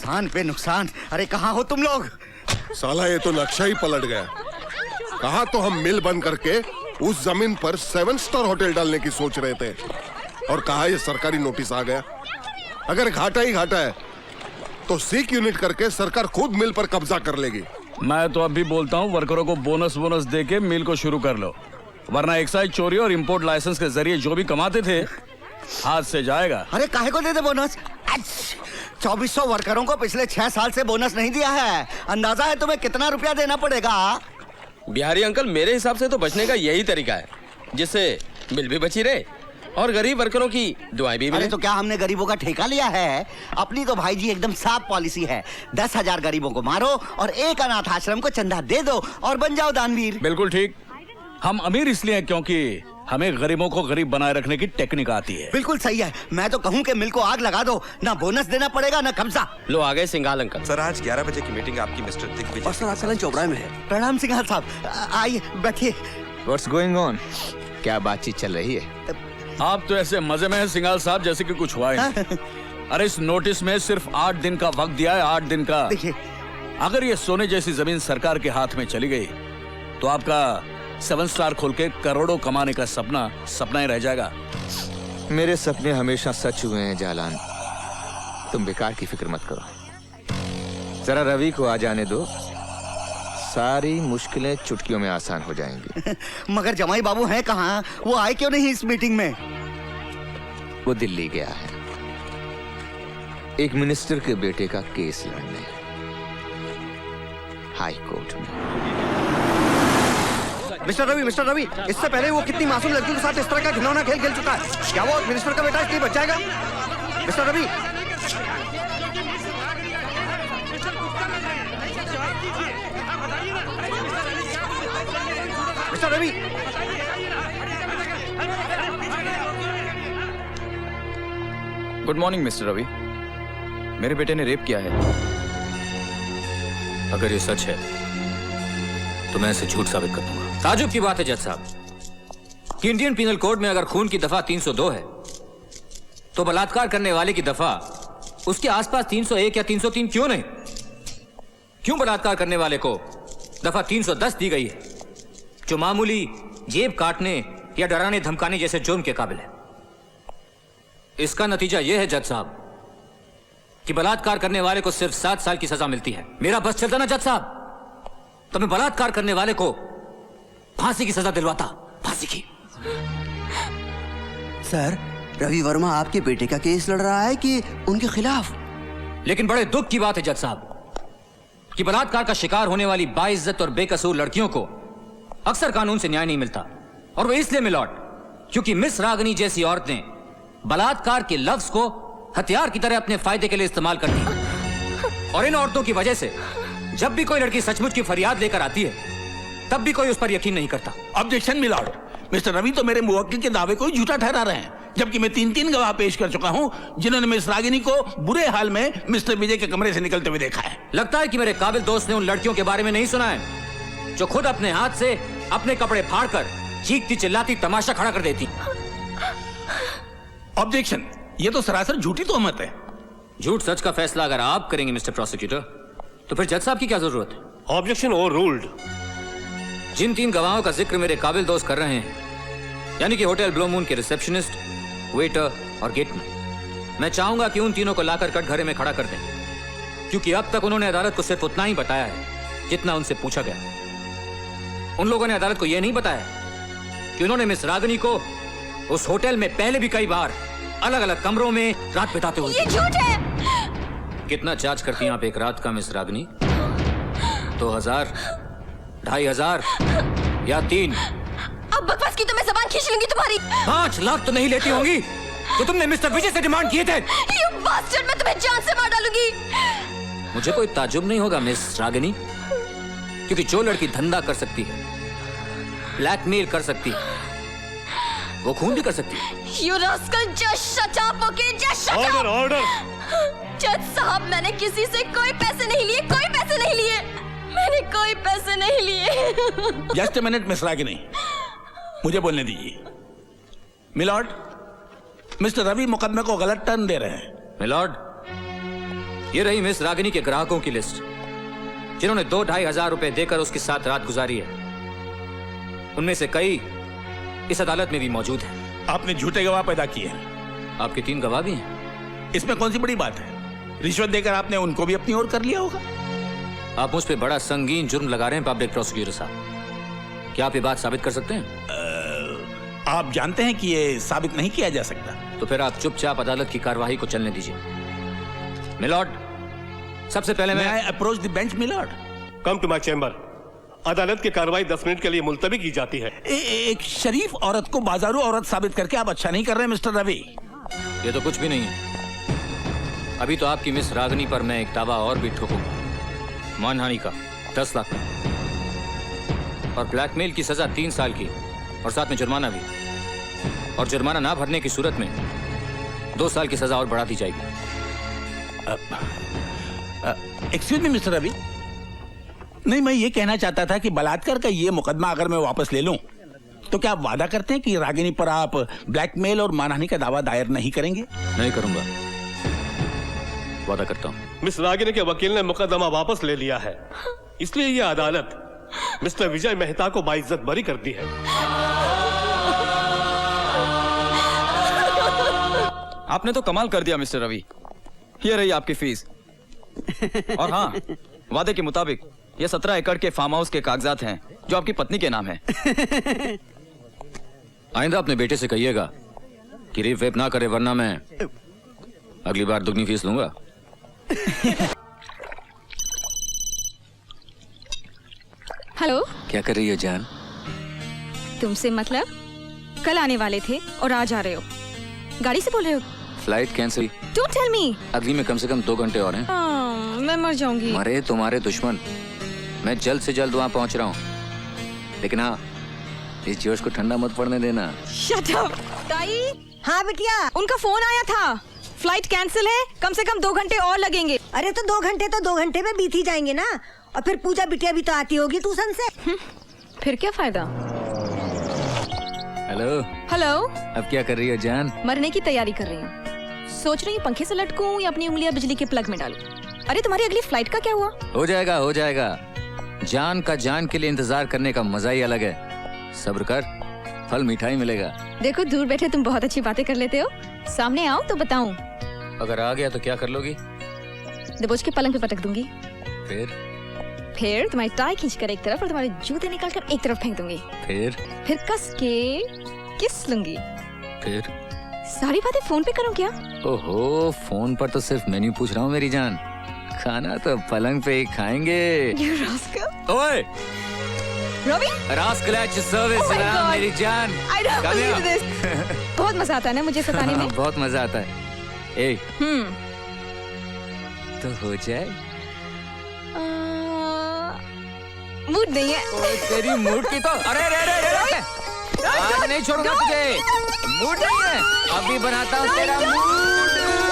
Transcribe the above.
नुकसान पे नुकसान। अरे कहाँ हो तुम लोग? साला ये तो नक्शा ही पलट गया। कहा तो हम मिल बंद करके उस जमीन पर 7 स्टार होटल डालने की सोच रहे थे, और कहा ये सरकारी नोटिस आ गया। अगर घाटा ही घाटा है तो सीक यूनिट करके सरकार खुद मिल पर कब्जा कर लेगी। मैं तो अभी बोलता हूँ वर्करों को बोनस दे के मिल को शुरू कर लो, वरना एक्साइज चोरी और इंपोर्ट लाइसेंस के जरिए जो भी कमाते थे हाथ से जाएगा। अरे काहे को दे दे बोनस? 2400 वर्करों को पिछले 6 साल से बोनस नहीं दिया है। अंदाजा है तुम्हें कितना रुपया देना पड़ेगा? बिहारी अंकल, मेरे हिसाब से तो बचने का यही तरीका है, जिससे मिल भी बची रहे और गरीब वर्करों की दुआएं भी मिले। अरे तो क्या हमने गरीबों का ठेका लिया है? अपनी तो भाई जी एकदम साफ पॉलिसी है। 10,000 गरीबों को मारो और एक अनाथ आश्रम को चंदा दे दो और बन जाओ दानवीर। बिल्कुल ठीक। हम अमीर इसलिए हैं क्योंकि हमें गरीबों को गरीब बनाए रखने की टेक्निक आती है। बिल्कुल सही है। मैं तो कहूँ कि मिल को आग लगा दो, ना बोनस देना पड़ेगा ना कब्जा। लो आ गए सिंघाल अंकल। सर आज 11 बजे की मीटिंग आपकी मिस्टर दिग्विजय। और सर आज सलन चौबराहे में है। प्रणाम सिंघाल साहब, आइए बैठिए। What's going on? क्या बातचीत चल रही है? आप तो ऐसे मजे में हैं सिंघाल साहब जैसे कि कुछ हुआ ही नहीं। अरे इस नोटिस में सिर्फ 8 दिन का वक्त दिया है, 8 दिन का। देखिए, अगर ये सोने जैसी जमीन सरकार के हाथ में चली गई तो आपका 7 स्टार खोल के करोड़ों कमाने का सपना ही रह जाएगा। मेरे सपने हमेशा सच हुए हैं जालान, तुम बेकार की फिक्र मत करो। जरा रवि को आ जाने दो, सारी मुश्किलें चुटकियों में आसान हो जाएंगी। मगर जमाई बाबू हैं कहाँ? वो आए क्यों नहीं इस मीटिंग में? वो दिल्ली गया है एक मिनिस्टर के बेटे का केस लड़ने, हाई कोर्ट में। मिस्टर रवि, इससे पहले वो कितनी मासूम लड़कियों के साथ इस तरह का घिनौना खेल खेल चुका है। क्या वो मिनिस्टर का बेटा इसलिए बच जाएगा? Mister Ravi, mister Ravi, good morning mister Ravi. मेरे बेटे ने रेप किया है। अगर ये सच है तो मैं इसे झूठ साबित कर दूंगा। ताजुब की बात है जज साहब कि इंडियन पिनल कोड में अगर खून की दफा 302 है तो बलात्कार करने वाले की दफा उसके आसपास 301 या 303 क्यों नहीं? क्यों बलात्कार करने वाले को दफा 310 दी गई है, जो मामूली जेब काटने या डराने धमकाने जैसे जुर्म के काबिल है? इसका नतीजा यह है जज साहब कि बलात्कार करने वाले को सिर्फ 7 साल की सजा मिलती है। मेरा बस चलता ना जज साहब तो मैं बलात्कार करने वाले को फांसी की सजा दिलवाता, फांसी की। सर रवि वर्मा आपके बेटे का केस लड़ रहा है कि उनके खिलाफ? लेकिन बड़े दुख की बात है जज साहब कि बलात्कार का शिकार होने वाली बाइज्जत और बेकसूर लड़कियों को अक्सर कानून से न्याय नहीं मिलता, और वो इसलिए मिलॉट क्योंकि मिस रागनी जैसी औरतें बलात्कार के लफ्ज को हथियार की तरह अपने फायदे के लिए इस्तेमाल करती हैं। और इन औरतों की वजह से जब भी कोई लड़की सचमुच की फरियाद लेकर आती है तब भी कोई उस पर यकीन नहीं करता। ऑब्जेक्शन मिलॉर्ड, मिस्टर रवि तो मेरे मुवक्किल के दावे को झूठा ठहरा रहे हैं, जबकि मैं 3 गवाह पेश कर चुका हूं जिन्होंने मिस रागिनी को बुरे हाल में मिस्टर विजय के कमरे से निकलते हुए देखा है। लगता है कि मेरे काबिल दोस्त ने उन लड़कियों के बारे में नहीं सुना है जो खुद अपने हाथ से अपने कपड़े फाड़कर चीखती चिल्लाती तमाशा खड़ा कर देती। ऑब्जेक्शन, ये तो सरासर झूठी तोहमत है। झूठ सच का फैसला अगर आप करेंगे मिस्टर प्रोसिक्यूटर तो फिर जज साहब की क्या जरूरत है? Objection overruled. जिन 3 गवाहों का जिक्र मेरे काबिल दोस्त कर रहे हैं, यानी कि होटल ब्लू मून के रिसेप्शनिस्ट, वेटर और गेटमैन, मैं चाहूंगा कि उन तीनों को लाकर कटघरे में खड़ा कर दें, क्योंकि अब तक उन्होंने अदालत को सिर्फ उतना ही बताया है जितना उनसे पूछा गया। उन लोगों ने अदालत को यह नहीं बताया कि उन्होंने मिस रागनी को उस होटल में पहले भी कई बार अलग अलग कमरों में रात बिताते हुए। ये झूठ है। कितना चार्ज करती हैं आप एक रात का मिस रागनी? 2000, 2500 या 3? अब बकवास की तो मैं जबान खींच लूंगी तुम्हारी। 5 लाख तो नहीं लेती होंगी तो तुमने मिस्टर विजय से डिमांड किए थे। You bastard, मैं तुम्हें जान से मार डालूंगी। मुझे कोई ताजुब नहीं होगा मिस रागिनी, क्योंकि जो लड़की धंधा कर सकती है, ब्लैकमेल कर सकती है, वो खून भी कर सकती है। You rascal, just shut up, okay? Just shut up. Order. जज साहब, मैंने किसी से कोई पैसे नहीं लिए, कोई पैसे नहीं लिए, मैंने कोई पैसे नहीं लिए। Just a minute miss Ragini, मुझे बोलने दीजिए। मिलॉर्ड, मिस्टर रवि मुकदमे को गलत टर्न दे रहे हैं। मिलॉर्ड, ये रही मिस रागिनी के ग्राहकों की लिस्ट, जिन्होंने 2-2.5 हजार रुपए देकर उसके साथ रात गुजारी है। उनमें से कई इस अदालत में भी मौजूद हैं। आपने झूठे गवाह पैदा किए हैं। आपके 3 गवाह भी हैं। इसमें कौन सी बड़ी बात है? रिश्वत देकर आपने उनको भी अपनी ओर कर लिया होगा। आप मुझ पे बड़ा संगीन जुर्म लगा रहे हैं पब्लिक प्रोसिक्यूटर साहब। क्या आप ये बात साबित कर सकते हैं? आप जानते हैं कि ये साबित नहीं किया जा सकता। तो फिर आप चुपचाप अदालत की कार्यवाही को चलने दीजिए। मिलॉर्ड, सबसे पहले मैं approach the bench milord. Come to my chamber. अदालत की कार्रवाई 10 मिनट के लिए मुलतवी की जाती है। एक शरीफ औरत को बाजारू औरत साबित करके आप अच्छा नहीं कर रहे मिस्टर रवि। ये तो कुछ भी नहीं है। अभी तो आपकी मिस रागिनी पर मैं एक दावा और भी ठोकूंगा, मानहानि का 10 लाख और ब्लैकमेल की सजा 3 साल की, और साथ में जुर्माना भी। और जुर्माना ना भरने की सूरत में 2 साल की सजा और बढ़ा दी जाएगी। एक्सक्यूज मी मिस्टर रवि, नहीं, मैं ये कहना चाहता था कि बलात्कार का ये मुकदमा अगर मैं वापस ले लूं, तो क्या आप वादा करते हैं कि रागिनी पर आप ब्लैकमेल और मानहानि का दावा दायर नहीं करेंगे? नहीं करूंगा, वादा करता हूं। मिस रागिनी के वकील ने मुकदमा वापस ले लिया है, इसलिए यह अदालत मिस्टर विजय मेहता को बाइज्जत बरी कर दी है। आपने तो कमाल कर दिया मिस्टर रवि। ये रही आपकी फीस। और हाँ, वादे के मुताबिक ये 17 एकड़ के फार्म हाउस के कागजात हैं जो आपकी पत्नी के नाम है। आइंदा अपने बेटे से कहिएगा कि रेप वेप ना करे, वरना मैं अगली बार दुगनी फीस लूंगा। हेलो, क्या कर रही हो जान? तुमसे मतलब? कल आने वाले थे और आज आ रहे हो। गाड़ी से बोल रहे हो? Flight cancel. Don't tell me. अगली में कम से कम 2 घंटे और हैं। मैं मर जाऊंगी। मरे तुम्हारे दुश्मन, मैं जल्द से जल्द वहाँ पहुँच रहा हूँ। लेकिन हाँ, इस जोश को ठंडा मत पड़ने देना। Shut up. ताई। हाँ बिटिया, उनका फोन आया था, फ्लाइट कैंसिल है, कम से कम 2 घंटे और लगेंगे। अरे तो 2 घंटे तो 2 घंटे में बीत ही जाएंगे ना। और फिर पूजा बिटिया भी तो आती होगी ट्यूशन से। फिर क्या फायदा। हेलो। हेलो। अब क्या कर रही हो जान? मरने की तैयारी कर रही हूँ। सोच रही हूँ पंखे से लटकूं या अपनी उंगलियां बिजली के प्लग में डालूं। अरे तुम्हारी अगली फ्लाइट का क्या हुआ? हो जाएगा, हो जाएगा। जान का जान के लिए इंतजार करने का मजा ही अलग है। सब्र कर, फल मिठाई मिलेगा। देखो, दूर बैठे तुम बहुत अच्छी बातें कर लेते हो, सामने आओ तो बताऊं। अगर आ गया तो क्या कर लोगी? दबोच के पलंग पे पटक दूंगी। फिर तुम्हारी टाई खींचकर एक तरफ और तुम्हारे जूते निकालकर एक तरफ फेंक दूंगी। फिर कस के किस लूंगी। फिर सारी बातें फोन पे करूं क्या? ओहो, फोन पर तो सिर्फ मेन्यू पूछ रहा हूँ मेरी जान। खाना तो पलंग पे ही खाएंगे। ओए रवि, सर्विस मेरी जान। I don't believe this. बहुत मजा आता है ना मुझे सताने में। बहुत मजा आता है। ए, तो हो जाए। मूड नहीं है। तेरी मूड की तो अरे रे आज नहीं छोड़ूंगा तुझे। मूड नहीं है, अभी बनाता हूँ तेरा मूड।